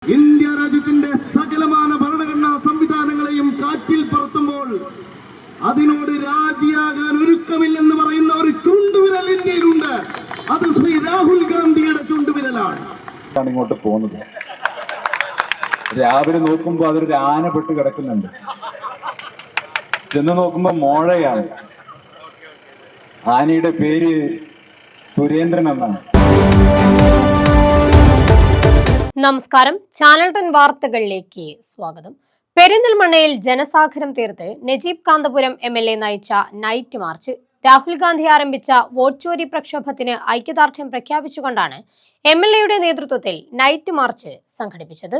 India രാജ്യത്തിന്റെ സകലമാന ഭരണഘടനാ സംവിധാനങ്ങളെയും കാറ്റിൽ പറത്തുമ്പോൾ അതിനോട് രാജിയാകാൻ ഒരുക്കമില്ലെന്ന് പറയുന്ന ഒരു ചുണ്ടുവിരൽ ഇന്ത്യയിലുണ്ട്. അത് ശ്രീ രാഹുൽ ഗാന്ധിയുടെ ചുണ്ടുവിരലാണ്. ഇങ്ങോട്ട് പോകുന്നത് രാവിലെ നോക്കുമ്പോ അതൊരു ആന പെട്ട് കിടക്കുന്നുണ്ട്, ചെന്ന് നോക്കുമ്പോ മോഴയാണ്. ആനയുടെ പേര് സുരേന്ദ്രൻ എന്നാണ്. നമസ്കാരം, ചാനൽ 10 വാർത്തകളിലേക്ക് സ്വാഗതം. പെരിന്തൽമണ്ണയിൽ ജനസാഗരം തീർത്ത് നജീബ് കാന്തപുരം MLA നയിച്ച നൈറ്റ് മാർച്ച്. രാഹുൽ ഗാന്ധി ആരംഭിച്ച വോട്ട് ചോരി പ്രക്ഷോഭത്തിന് ഐക്യദാർഢ്യം പ്രഖ്യാപിച്ചുകൊണ്ടാണ് MLAയുടെ നേതൃത്വത്തിൽ നൈറ്റ് മാർച്ച് സംഘടിപ്പിച്ചത്.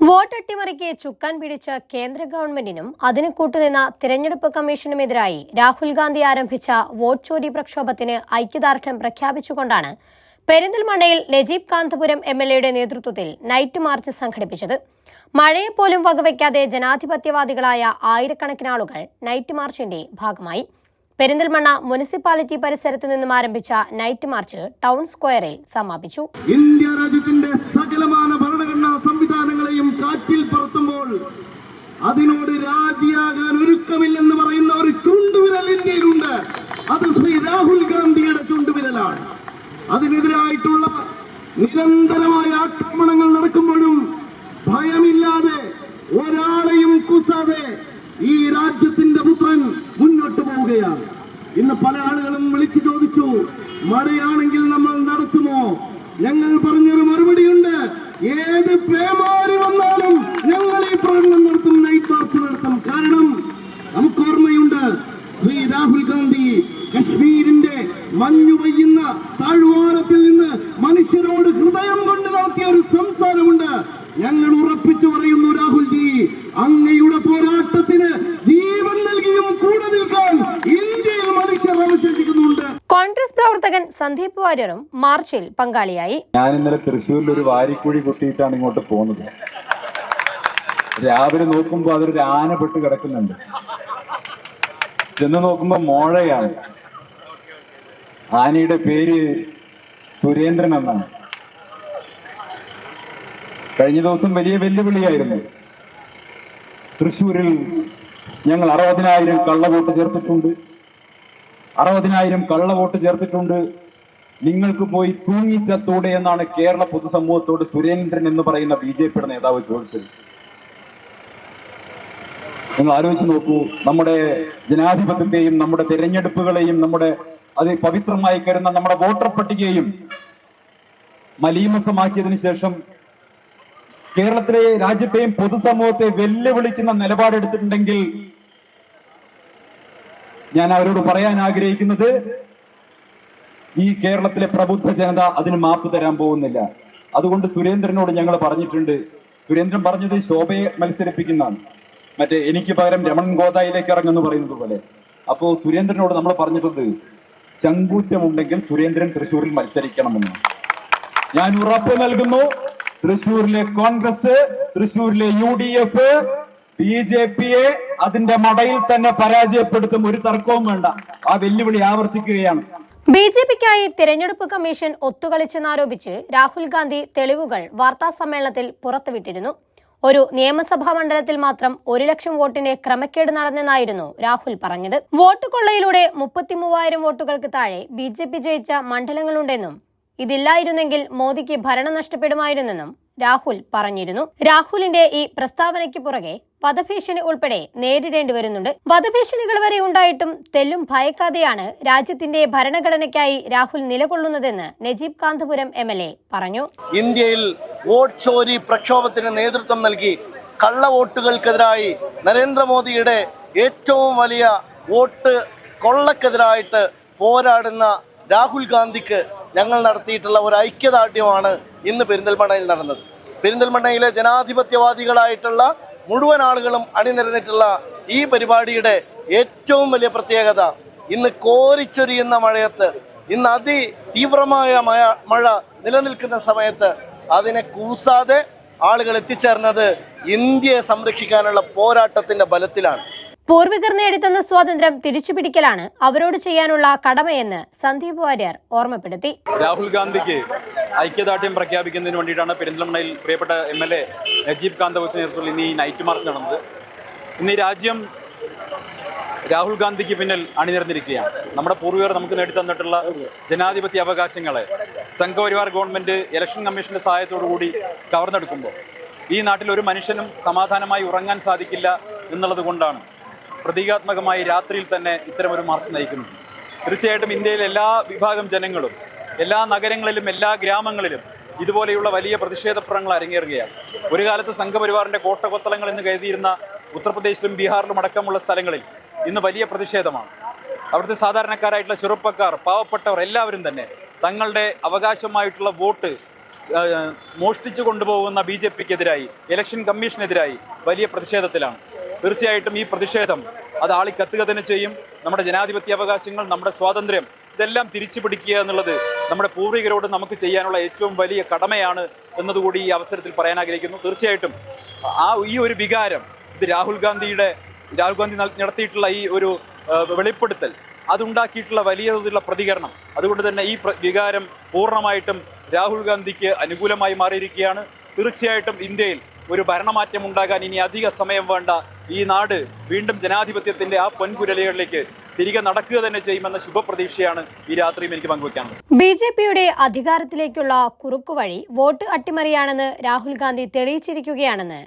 വോട്ട് അട്ടിമറിക്ക് ചുക്കാൻ പിടിച്ച കേന്ദ്ര ഗവൺമെന്റിനും അതിന് കൂട്ടുനിന്ന തിരഞ്ഞെടുപ്പ് കമ്മീഷനുമെതിരായി രാഹുൽ ഗാന്ധി ആരംഭിച്ച വോട്ട് ചോരി പ്രക്ഷോഭത്തിന് ഐക്യദാർഢ്യം പ്രഖ്യാപിച്ചുകൊണ്ടാണ് പെരിന്തൽമണ്ണയിൽ നജീബ് കാന്തപുരം MLAയുടെ നേതൃത്വത്തിൽ നൈറ്റ് മാർച്ച് സംഘടിപ്പിച്ചത്. മഴയെപ്പോലും വകവയ്ക്കാതെ ജനാധിപത്യവാദികളായ ആയിരക്കണക്കിന് ആളുകൾ നൈറ്റ് മാർച്ചിന്റെ ഭാഗമായി. പെരിന്തൽമണ്ണ മുനിസിപ്പാലിറ്റി പരിസരത്ത് നിന്നും ആരംഭിച്ച നൈറ്റ് മാർച്ച് ടൗൺ സ്ക്വയറിൽ സമാപിച്ചു. ഇന്ത്യ രാജ്യത്തിന്റെ സകലമാന ഭരണഘടനാ സംവിധാനങ്ങളെയും കാറ്റിൽ പറത്തുമ്പോൾ അതിനോട് രാജിയാകാൻ ഒരുക്കമില്ലെന്ന് പറയുന്ന ഒരു ചുണ്ടുവിരൽ ഇന്ത്യയിലുണ്ട്. അത് ശ്രീ രാഹുൽ ഗാന്ധിയുടെ ചുണ്ടുവിരലാണ്. അതിനെതിരായിട്ടുള്ള നിരന്തരമായ ആക്രമണങ്ങൾ നടക്കുമ്പോഴും ഭയമില്ലാതെ ഒരാളെയും കുസാതെ ഈ രാജ്യത്തിന്റെ പുത്രൻ മുന്നോട്ട് പോവുകയാണ്. ഇന്ന് പല ആളുകളും വിളിച്ചു ചോദിച്ചു, മഴയാണെങ്കിൽ നമ്മൾ നടത്തുമോ? ഞങ്ങൾ പറഞ്ഞൊരു മറുപടിയുണ്ട്, ഏത് പേമാരി വന്നാലും ഞങ്ങൾ ഈ പ്രകടനം നടത്തും, നൈറ്റ് മാർച്ച് നടത്തും. കാരണം നമുക്ക് ഓർമ്മയുണ്ട്, ശ്രീ രാഹുൽ ഗാന്ധി കശ്മീരിന്റെ മഞ്ഞു പെയ്യുന്ന താഴ്വാരത്തിൽ നിന്ന് മനുഷ്യരോട് ഹൃദയം കൊണ്ട് നടത്തിയ ഒരു സംസാരമുണ്ട്. ഞങ്ങൾ ഉറപ്പിച്ചു പറയുന്നു, രാഹുൽജി, അങ്ങയുടെ പോരാട്ടത്തിന് ജീവൻ നൽകിയും കൂടെ നിൽക്കാൻ ഇന്ത്യയിൽ മനുഷ്യർ അവശേഷിക്കുന്നുണ്ട്. കോൺഗ്രസ് പ്രവർത്തകൻ സന്ദീപ് വാര്യറും മാർച്ചിൽ പങ്കാളിയായി. ഞാൻ ഇന്നലെ തൃശ്ശൂരിൽ ഒരു വാരിക്കുഴി കുത്തിയിട്ടാണ് ഇങ്ങോട്ട് പോകുന്നത്. രാവിലെ നോക്കുമ്പോ അതൊരു ആന പെട്ട് കിടക്കുന്നുണ്ട്, ചെന്ന് നോക്കുമ്പോ മോഴയാണ്. ആനയുടെ പേര് സുരേന്ദ്രൻ എന്നാണ്. കഴിഞ്ഞ ദിവസം വലിയ വെല്ലുവിളിയായിരുന്നു. തൃശ്ശൂരിൽ ഞങ്ങൾ 60,000 കള്ളവോട്ട് ചേർത്തിട്ടുണ്ട്, 60,000 കള്ളവോട്ട് ചേർത്തിട്ടുണ്ട്, നിങ്ങൾക്ക് പോയി തൂങ്ങിച്ചത്തൂടെ എന്നാണ് കേരള പൊതുസമൂഹത്തോട് സുരേന്ദ്രൻ എന്ന് പറയുന്ന BJPയുടെ നേതാവ് ചോദിച്ചത്. നിങ്ങൾ ആലോചിച്ച് നോക്കൂ, നമ്മുടെ ജനാധിപത്യത്തെയും നമ്മുടെ തിരഞ്ഞെടുപ്പുകളെയും നമ്മുടെ അത് പവിത്രമായി കരുതുന്ന നമ്മുടെ വോട്ടർ പട്ടികയെയും മലീമസമാക്കിയതിനു ശേഷം കേരളത്തിലെ രാജ്യത്തെയും പൊതുസമൂഹത്തെ വെല്ലുവിളിക്കുന്ന നിലപാടെടുത്തിട്ടുണ്ടെങ്കിൽ ഞാൻ അവരോട് പറയാൻ ആഗ്രഹിക്കുന്നത്, ഈ കേരളത്തിലെ പ്രബുദ്ധ ജനത അതിന് മാപ്പ് തരാൻ പോകുന്നില്ല. അതുകൊണ്ട് സുരേന്ദ്രനോട് ഞങ്ങൾ പറഞ്ഞിട്ടുണ്ട്. സുരേന്ദ്രൻ പറഞ്ഞത് ശോഭയെ മത്സരിപ്പിക്കുന്നതാണ്, മറ്റേ എനിക്ക് പകരം രമൺ ഗോദായിലേക്ക് ഇറങ്ങുമെന്ന് പറയുന്നത് പോലെ. അപ്പോ സുരേന്ദ്രനോട് നമ്മൾ പറഞ്ഞിട്ടുണ്ട്, ചങ്കൂറ്റമുണ്ടെങ്കിൽ സുരേന്ദ്രൻ തൃശ്ശൂരിൽ മത്സരിക്കണമെന്ന്. ഞാൻ ഉറപ്പ് നൽകുന്നു, തൃശ്ശൂരിലെ കോൺഗ്രസ്, തൃശ്ശൂരിലെ UDF BJPയെ അതിന്റെ മടയിൽ തന്നെ പരാജയപ്പെടുത്തും, ഒരു തർക്കവും വേണ്ട. ആ വെല്ലുവിളി ആവർത്തിക്കുകയാണ്. BJPക്കായി തിരഞ്ഞെടുപ്പ് കമ്മീഷൻ ഒത്തുകളിച്ചെന്നാരോപിച്ച് രാഹുൽ ഗാന്ധി തെളിവുകൾ വാർത്താസമ്മേളനത്തിൽ പുറത്തുവിട്ടിരുന്നു. ഒരു നിയമസഭാ മണ്ഡലത്തിൽ മാത്രം 1 ലക്ഷം വോട്ടിന് ക്രമക്കേട് നടന്നെന്നായിരുന്നു രാഹുൽ പറഞ്ഞത്. വോട്ട് കൊള്ളയിലൂടെ 33,000 വോട്ടുകൾക്ക് താഴെ BJP ജയിച്ച മണ്ഡലങ്ങളുണ്ടെന്നും ഇതില്ലായിരുന്നെങ്കിൽ മോദിക്ക് ഭരണം നഷ്ടപ്പെടുമായിരുന്നെന്നും രാഹുൽ പറഞ്ഞിരുന്നു. രാഹുലിന്റെ ഈ പ്രസ്താവനയ്ക്ക് പുറകെ വധഭീഷണി ഉൾപ്പെടെ നേരിടേണ്ടി വരുന്നുണ്ട്. വധഭീഷണികൾ വരെ ഉണ്ടായിട്ടും തെല്ലും ഭയക്കാതെയാണ് രാജ്യത്തിന്റെ ഭരണഘടനയ്ക്കായി രാഹുൽ നിലകൊള്ളുന്നതെന്ന് നജീബ് കാന്തപുരം MLA പറഞ്ഞു. ഇന്ത്യയിൽ വോട്ട് ചോരി പ്രക്ഷോഭത്തിന് നേതൃത്വം നൽകി കള്ളവോട്ടുകൾക്കെതിരായി നരേന്ദ്രമോദിയുടെ ഏറ്റവും വലിയ വോട്ട് കൊള്ളക്കെതിരായിട്ട് പോരാടുന്ന രാഹുൽ ഗാന്ധിക്ക് ഞങ്ങൾ നടത്തിയിട്ടുള്ള ഒരു ഐക്യദാർഢ്യമാണ് ഇന്ന് പെരിന്തൽമണ്ണയിൽ നടന്നത്. പെരിന്തൽമണ്ണയിലെ ജനാധിപത്യവാദികളായിട്ടുള്ള മുഴുവൻ ആളുകളും അണിനിരന്നിട്ടുള്ള ഈ പരിപാടിയുടെ ഏറ്റവും വലിയ പ്രത്യേകത ഇന്ന് കോരിച്ചൊരിയുന്ന മഴയത്ത്, ഇന്ന് അതിതീവ്രമായ മഴ നിലനിൽക്കുന്ന സമയത്ത് അതിനെ കൂസാതെ ആളുകൾ എത്തിച്ചേർന്നത് ഇന്ത്യയെ സംരക്ഷിക്കാനുള്ള പോരാട്ടത്തിന്റെ ബലത്തിലാണ്. പൂർവികർ നേടിത്തന്ന സ്വാതന്ത്ര്യം തിരിച്ചുപിടിക്കലാണ് അവരോട് ചെയ്യാനുള്ള കടമയെന്ന് സന്ദീപ് വാര്യർ ഓർമ്മപ്പെടുത്തി. രാഹുൽ ഗാന്ധിക്ക് ഐക്യദാർഢ്യം പ്രഖ്യാപിക്കുന്നതിന് വേണ്ടിയിട്ടാണ് പെരിന്തൽമണ്ണയിൽ പ്രിയപ്പെട്ട MLA നജീബ് കാന്തപുരത്തിന്റെ നേതൃത്വത്തിൽ ഇന്ന് ഈ നൈറ്റ് മാർച്ച് നടന്നത്. ഇന്ന് ഈ രാജ്യം രാഹുൽ ഗാന്ധിക്ക് പിന്നിൽ അണിനിരന്നിരിക്കുകയാണ്. നമ്മുടെ പൂർവികർ നമുക്ക് നേടിത്തന്നിട്ടുള്ള ജനാധിപത്യ അവകാശങ്ങളെ സംഘപരിവാർ ഗവൺമെന്റ് ഇലക്ഷൻ കമ്മീഷന്റെ സഹായത്തോടുകൂടി കവർന്നെടുക്കുമ്പോൾ ഈ നാട്ടിൽ ഒരു മനുഷ്യനും സമാധാനമായി ഉറങ്ങാൻ സാധിക്കില്ല എന്നുള്ളത് കൊണ്ടാണ് പ്രതീകാത്മകമായി രാത്രിയിൽ തന്നെ ഇത്തരമൊരു മാർച്ച് നയിക്കുന്നത്. തീർച്ചയായിട്ടും ഇന്ത്യയിലെ എല്ലാ വിഭാഗം ജനങ്ങളും എല്ലാ നഗരങ്ങളിലും എല്ലാ ഗ്രാമങ്ങളിലും ഇതുപോലെയുള്ള വലിയ പ്രതിഷേധപ്രങ്ങൾ അരങ്ങേറുകയാണ്. ഒരു കാലത്ത് സംഘപരിവാറിന്റെ കോട്ടകൊത്തളങ്ങൾ എന്ന് കരുതിയിരുന്ന ഉത്തർപ്രദേശിലും ബീഹാറിലും അടക്കമുള്ള സ്ഥലങ്ങളിൽ ഇന്ന് വലിയ പ്രതിഷേധമാണ്. അവിടുത്തെ സാധാരണക്കാരായിട്ടുള്ള ചെറുപ്പക്കാർ, പാവപ്പെട്ടവർ എല്ലാവരും തന്നെ തങ്ങളുടെ അവകാശമായിട്ടുള്ള വോട്ട് മോഷ്ടിച്ചു കൊണ്ടുപോകുന്ന BJPക്കെതിരായി, ഇലക്ഷൻ കമ്മീഷനെതിരായി വലിയ പ്രതിഷേധത്തിലാണ്. തീർച്ചയായിട്ടും ഈ പ്രതിഷേധം അത് ആളിക്കത്തുക തന്നെ ചെയ്യും. നമ്മുടെ ജനാധിപത്യ അവകാശങ്ങൾ, നമ്മുടെ സ്വാതന്ത്ര്യം ഇതെല്ലാം തിരിച്ചു പിടിക്കുക എന്നുള്ളത് നമ്മുടെ പൂർവികരോട് നമുക്ക് ചെയ്യാനുള്ള ഏറ്റവും വലിയ കടമയാണ് എന്നതുകൂടി ഈ അവസരത്തിൽ പറയാൻ ആഗ്രഹിക്കുന്നു. തീർച്ചയായിട്ടും ഈ ഒരു വികാരം, ഇത് രാഹുൽ ഗാന്ധി നടത്തിയിട്ടുള്ള ഈ ഒരു വെളിപ്പെടുത്തൽ അതുണ്ടാക്കിയിട്ടുള്ള വലിയ തോതിലുള്ള പ്രതികരണം, അതുകൊണ്ട് തന്നെ ഈ വികാരം പൂർണ്ണമായിട്ടും രാഹുൽ ഗാന്ധിക്ക് അനുകൂലമായി മാറിയിരിക്കുകയാണ്. തീർച്ചയായിട്ടും ഇന്ത്യയിൽ ഒരു ഭരണമാറ്റം ഉണ്ടാകാൻ ഇനി അധിക സമയം വേണ്ട. ഈ നാട് വീണ്ടും ജനാധിപത്യത്തിന്റെ ആ പൊൻകുരലുകളിലേക്ക് തിരികെ നടക്കുക തന്നെ ചെയ്യുമെന്ന ശുഭപ്രതീക്ഷയാണ് ഈ രാത്രിയും എനിക്ക് പങ്കുവയ്ക്കാനുള്ളത്. BJPയുടെ അധികാരത്തിലേക്കുള്ള കുറുക്കുവഴി വോട്ട് അട്ടിമറിയാണെന്ന് രാഹുൽ ഗാന്ധി തെളിയിച്ചിരിക്കുകയാണെന്ന്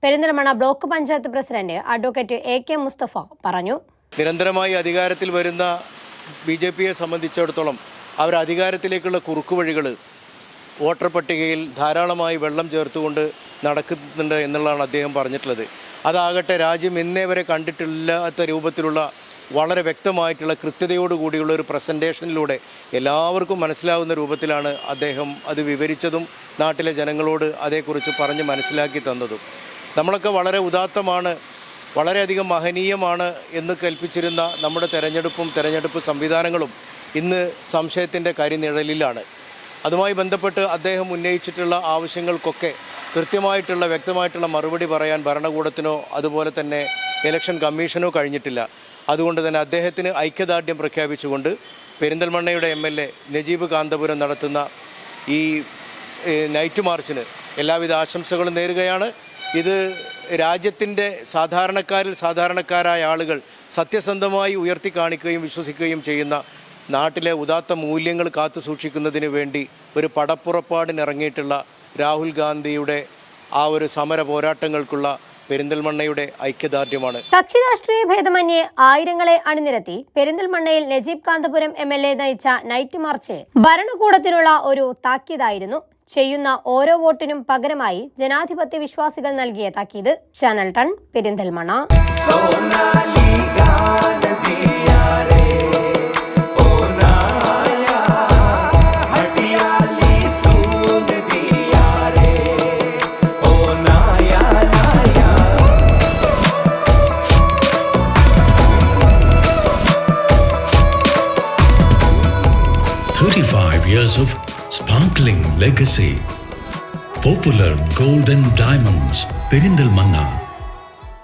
Perinthalmanna block panchayat president advocate AK Mustafa പറഞ്ഞു. നിരന്തരമായി അധികാരത്തിൽ വരുന്ന BJPയെ സംബന്ധിച്ചിടത്തോളം അവർ അധികാരത്തിലേക്കുള്ള കുറുക്കുവഴികൾ വോട്ടർ പട്ടികയിൽ ധാരാളമായി വെള്ളം ചേർത്തുകൊണ്ട് നടക്കുന്നുണ്ട് എന്നുള്ളതാണ് അദ്ദേഹം പറഞ്ഞിട്ടുള്ളത്. അതാകട്ടെ രാജ്യം ഇന്നേ വരെ കണ്ടിട്ടില്ലാത്ത രൂപത്തിലുള്ള വളരെ വ്യക്തമായിട്ടുള്ള കൃത്യതയോടുകൂടിയുള്ള ഒരു പ്രസൻറ്റേഷനിലൂടെ എല്ലാവർക്കും മനസ്സിലാവുന്ന രൂപത്തിലാണ് അദ്ദേഹം അത് വിവരിച്ചതും നാട്ടിലെ ജനങ്ങളോട് അതേക്കുറിച്ച് പറഞ്ഞ് മനസ്സിലാക്കി തന്നതും. നമ്മളൊക്കെ വളരെ ഉദാത്തമാണ്, വളരെയധികം മഹനീയമാണ് എന്ന് കൽപ്പിച്ചിരുന്ന നമ്മുടെ തെരഞ്ഞെടുപ്പ് സംവിധാനങ്ങളും ഇന്ന് സംശയത്തിൻ്റെ കരിനിഴലിലാണ്. അതുമായി ബന്ധപ്പെട്ട് അദ്ദേഹം ഉന്നയിച്ചിട്ടുള്ള ആവശ്യങ്ങൾക്കൊക്കെ കൃത്യമായിട്ടുള്ള വ്യക്തമായിട്ടുള്ള മറുപടി പറയാൻ ഭരണകൂടത്തിനോ അതുപോലെ തന്നെ ഇലക്ഷൻ കമ്മീഷനോ കഴിഞ്ഞിട്ടില്ല. അതുകൊണ്ട് തന്നെ അദ്ദേഹത്തിന് ഐക്യദാർഢ്യം പ്രഖ്യാപിച്ചുകൊണ്ട് പെരിന്തൽമണ്ണയുടെ MLA നജീബ് കാന്തപുരം നടത്തുന്ന ഈ നൈറ്റ് മാർച്ചിന് എല്ലാവിധ ആശംസകളും നേരുകയാണ്. ഇത് രാജ്യത്തിൻ്റെ സാധാരണക്കാരായ ആളുകൾ സത്യസന്ധമായി ഉയർത്തി കാണിക്കുകയും വിശ്വസിക്കുകയും ചെയ്യുന്ന നാട്ടിലെ ഉദാത്ത മൂല്യങ്ങൾ കാത്തു സൂക്ഷിക്കുന്നതിന് വേണ്ടി ഒരു പടപ്പുറപ്പാടിനിറങ്ങിയിട്ടുള്ള രാഹുൽ ഗാന്ധിയുടെ ആ ഒരു സമര പോരാട്ടങ്ങൾക്കുള്ള പെരിന്തൽമണ്ണയുടെ ഐക്യദാർഢ്യമാണ്. കക്ഷി രാഷ്ട്രീയ ഭേദമന്യേ ആയിരങ്ങളെ അണിനിരത്തി പെരിന്തൽമണ്ണയിൽ നജീബ് കാന്തപുരം MLA നയിച്ച നൈറ്റ് മാർച്ച് ഭരണകൂടത്തിനുള്ള ഒരു താക്കീതായിരുന്നു. ചെയ്യുന്ന ഓരോ വോട്ടിനും പകരമായി ജനാധിപത്യ വിശ്വാസികൾ നൽകിയ താക്കീത്. Channel 10 Perinthalmanna. Years of sparkling legacy. Popular Gold and Diamonds, Perindalmanna.